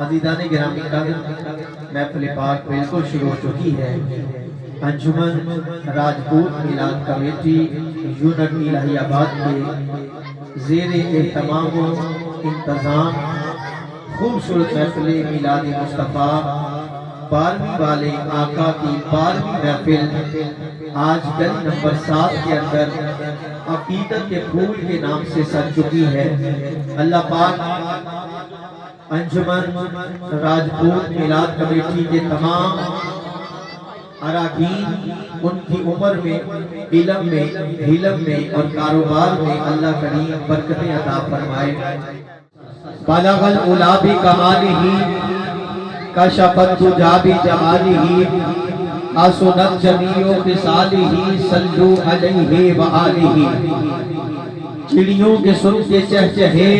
عزیزان گرامی قدر، محفل پاک بالکل شروع ہو چکی ہے۔ انجمن راجپوت میلاد کمیٹی یونٹ الہی آباد کے زیر اہتمام و انتظام خوبصورت محفل میلاد مصطفیٰ 12ویں والے آقا کی 12ویں محفل آج گلی نمبر 7 کے اندر عقیدت کے پھول کے نام سے سج چکی ہے۔ اللہ پاک انجمن راجپوت میلاد کمیٹی کے تمام اراکین ان کی عمر میں، علم میں، حلم میں اور کاروبار میں اللہ کریم برکتیں عطا فرمائے۔ بلغ العلا بکمالہ کشف الدجی بجمالہ حسنت جمیع خصالہ صلو علیہ وآلہ۔ چڑیوں کے سن کے چہچہے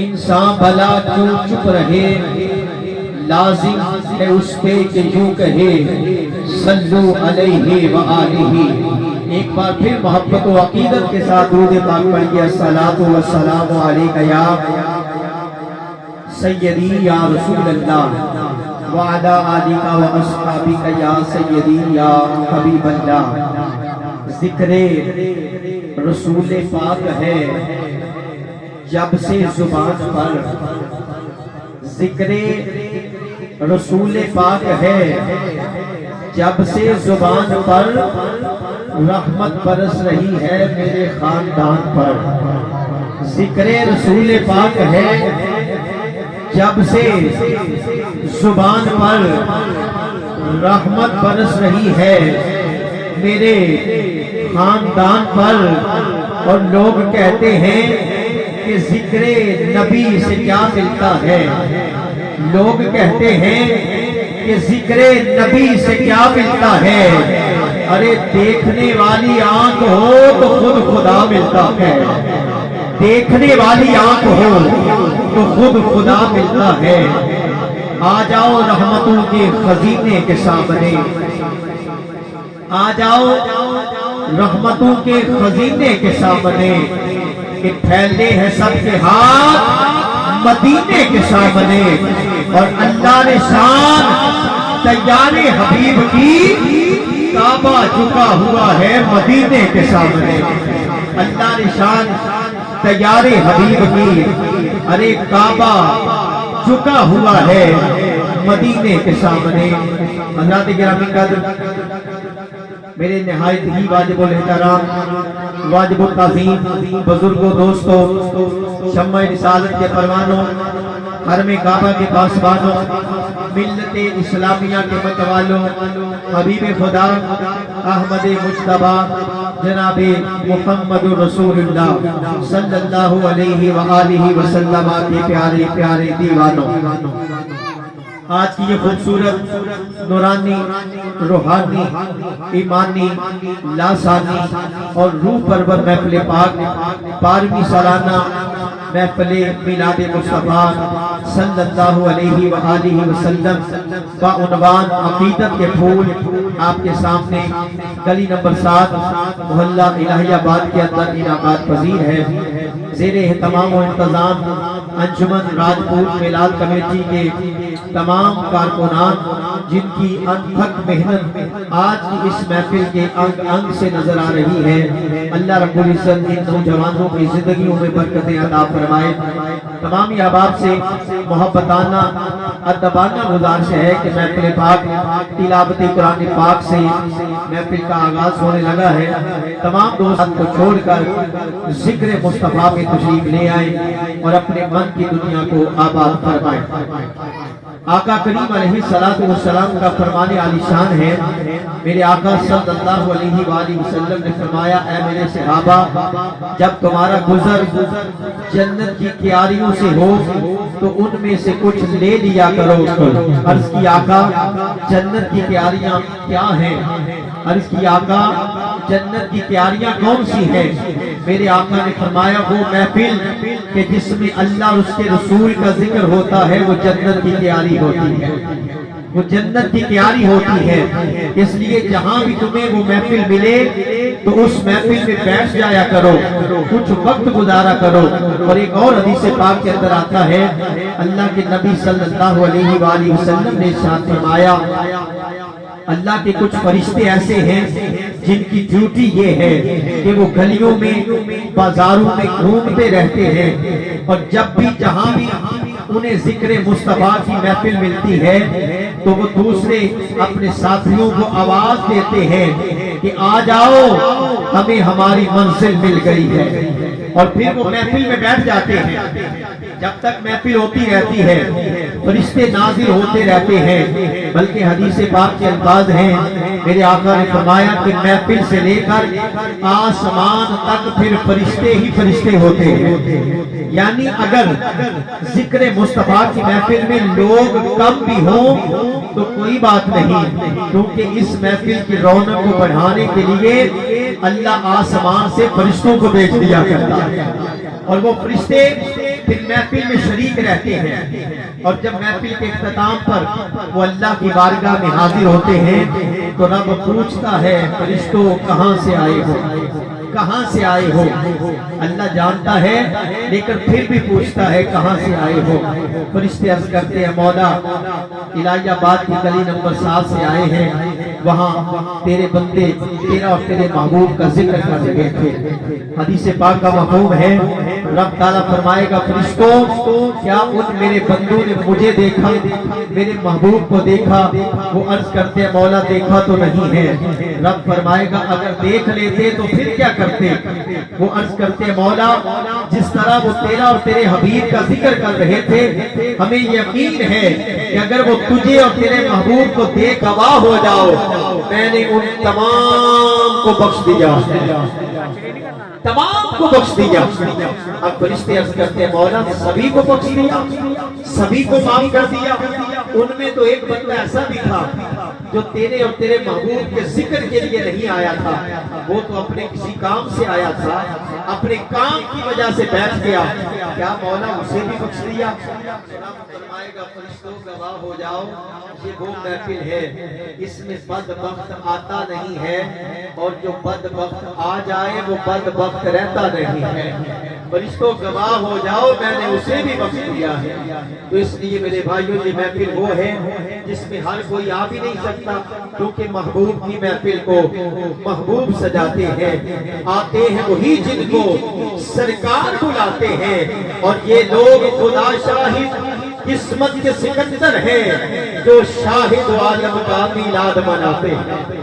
انسان بھلا کیوں چپ رہے، لازم ہے اس پہ کہ یوں کہے صلو علیہ وآلہ۔ ایک بار پھر محبت و عقیدت کے ساتھ درود پاک پڑھیے۔ الصلاۃ والسلام علیک یا سیدی یا رسول اللہ وعلی آلک و اصحابک یا سیدی یا حبیب اللہ۔ ذکر رسول پاک ہے جب سے زبان پر، ذکر رسول پاک ہے جب سے زبان پر، رحمت برس رہی ہے میرے خاندان پر۔ ذکر رسول پاک ہے جب سے زبان پر، رحمت برس رہی ہے میرے خاندان پر۔ اور لوگ کہتے ہیں کہ ذکر نبی سے کیا ملتا ہے، لوگ کہتے ہیں کہ ذکر نبی سے کیا ملتا ہے۔ ارے دیکھنے والی آنکھ ہو تو خود خدا ملتا ہے، دیکھنے والی آنکھ ہو تو خود خدا ملتا ہے۔ آ جاؤ رحمتوں کے خزینے کے سامنے، آ جاؤ رحمتوں کے خزینے کے سامنے، کہ پھیلے ہیں سب کے ہاتھ مدینے کے سامنے۔ اور اللہ نے شان تیار حبیب کی، کعبہ جھکا ہوا ہے مدینے کے سامنے۔ اللہ نے شان تیار حبیب کی، ارے کعبہ جھکا ہوا ہے مدینے کے سامنے۔ حضرات گرامی قدر، میرے نہایت ہی واجب الاحترام، واجب التعظیم بزرگوں، دوستوں، شمع رسالت کے پروانوں، حرم کعبہ کے پاسبانوں، ملت اسلامیہ کے متوالوں، حبیب خدا احمد مجتبیٰ جناب محمد رسول اللہ صلی اللہ علیہ وآلہ وسلم کے پیارے پیارے دیوانوں، آج کی یہ خوبصورت نورانی، روحانی، ایمانی، لاسانی اور روح پرور محفل پاک 12ویں سالانہ محفل میلاد مصطفیٰ صلی اللہ علیہ وآلہ وسلم بعنوان عقیدت کے پھول آپ کے سامنے گلی نمبر 7 محلہ الہی آباد کے اندر انعقاد پذیر ہے۔ زیر اہتمام و انتظام انجمن راجپوت میلاد کمیٹی کے تمام کارکنان، جن کی انتھک محنت آج کی اس محفل کے انگ انگ سے نظر آ رہی ہے۔ اللہ رب العزت ان نوجوانوں کی زندگیوں میں برکتیں عطا فرمائے۔ تمام احباب سے محبتانہ ادبانہ گزارش ہے کہ محفل پاک تلاوت قرآن پاک سے محفل کا آغاز ہونے لگا ہے۔ تمام دوست کو چھوڑ کر ذکر مصطفیٰ میں تشریف لے آئیں اور اپنے من کی دنیا کو آباد فرمائیں۔ آقا کریم علیہ السلام کا فرمان عالی شان ہے۔ میرے آقا صلی اللہ علیہ وآلہ وسلم نے فرمایا، اے میرے صحابہ، جب تمہارا گزر جنت کی کیاریوں سے ہو تو ان میں سے کچھ لے لیا کرو۔ عرض کی آقا جنت کی کیاریاں کیا ہیں؟ عرض کی آقا جنت کی کیاریاں کون سی ہیں؟ میرے آقا نے فرمایا وہ محفل کہ جس میں اللہ اور اس کے رسول کا ذکر ہوتا ہے وہ جنت کی کیاری ہوتی ہے۔ وہ جنت کی تیاری ہوتی ہے. اس لیے جہاں بھی تمہیں وہ محفل ملے تو اس محفل میں بیٹھ جایا کرو, کچھ وقت گزارا کرو. اور ایک اور حدیث پاک کے اندر آتا ہے, اللہ کے نبی صلی اللہ علیہ وآلہ وسلم نے ارشاد فرمایا, اللہ کے کچھ فرشتے ایسے ہیں جن کی ڈیوٹی یہ ہے کہ وہ گلیوں میں بازاروں میں گھومتے رہتے ہیں, اور جب بھی جہاں بھی انہیں ذکر مصطفیٰ کی محفل ملتی ہے تو وہ دوسرے اپنے ساتھیوں کو آواز دیتے ہیں کہ آ جاؤ, ہمیں ہماری منزل مل گئی ہے. اور پھر وہ محفل میں بیٹھ جاتے ہیں. جب تک محفل ہوتی رہتی ہے فرشتے نازل ہوتے رہتے ہیں, بلکہ حدیث پاک کے الفاظ ہیں, میرے آقا نے فرمایا کہ محفل سے لے کر آسمان تک پھر فرشتے ہی فرشتے ہوتے ہیں. یعنی اگر ذکر مصطفیٰ کی محفل میں لوگ کم بھی ہوں تو کوئی بات نہیں, کیونکہ اس محفل کی رونق کو بڑھانے کے لیے اللہ آسمان سے فرشتوں کو بھیج دیا کرتا ہے, اور وہ فرشتے پھر محفل میں شریک رہتے ہیں. اور جب محفل کے اختتام پر وہ اللہ کی بارگاہ میں حاضر ہوتے ہیں تو رب پوچھتا ہے, فرشتوں کہاں سے آئے ہو, کہاں سے آئے ہو. اللہ جانتا ہے لیکن پھر بھی پوچھتا ہے کہاں سے آئے ہو. فرشتے عرض کرتے ہیں, مولا الہی آباد کی گلی نمبر 7 سے آئے ہیں, وہاں تیرے بندے تیرا اور تیرے محبوب کا ذکر کر رہے تھے. حدیث پاک کا مفہوم ہے, رب تعالیٰ فرمائے گا, فرشتوں کیا ان میرے بندوں نے مجھے دیکھا, میرے محبوب کو دیکھا؟ وہ عرض کرتے ہیں, مولا دیکھا تو نہیں ہے. رب فرمائے گا, اگر دیکھ لیتے تو پھر کیا کرتے؟ وہ عرض کرتے ہیں, مولا جس طرح وہ تیرا اور تیرے حبیب کا ذکر کر رہے تھے, ہمیں یقین ہے کہ اگر وہ تجھے اور تیرے محبوب کو دیکھ گواہ ہو جاؤ, میں نے ان تمام کو بخش دیا, تمام کو بخش دیا. اب فرشتے عرض کرتے ہیں, مولا سبھی کو بخش دیا, سبھی کو معاف کر دیا. ان میں تو ایک بندہ ایسا بھی تھا جو تیرے اور تیرے محبوب کے ذکر کے لیے نہیں آیا تھا, وہ تو اپنے کسی کام سے آیا تھا, اپنے کام کی وجہ سے بیٹھ گیا, کیا مولا اسے بھی بخش دیا؟ فرمائے گا, فرشتوں گواہ ہو جاؤ, یہ وہ محفل ہے اس میں بدبخت آتا نہیں ہے, اور جو بدبخت آ جائے وہ بدبخت رہتا نہیں ہے. فرشتوں گواہ ہو جاؤ, میں نے اسے بھی بخش دیا ہے. تو اس لیے میرے بھائیوں, یہ محفل وہ ہے جس میں ہر کوئی آ بھی نہیں سکتا, کیونکہ محبوب کی محفل کو محبوب سجاتے ہیں. آتے ہیں وہی جن کو سرکار بلاتے ہیں, اور یہ لوگ خدا شاہد قسمت کے سکندر ہیں جو شاہد عالم کا میلاد مناتے ہیں.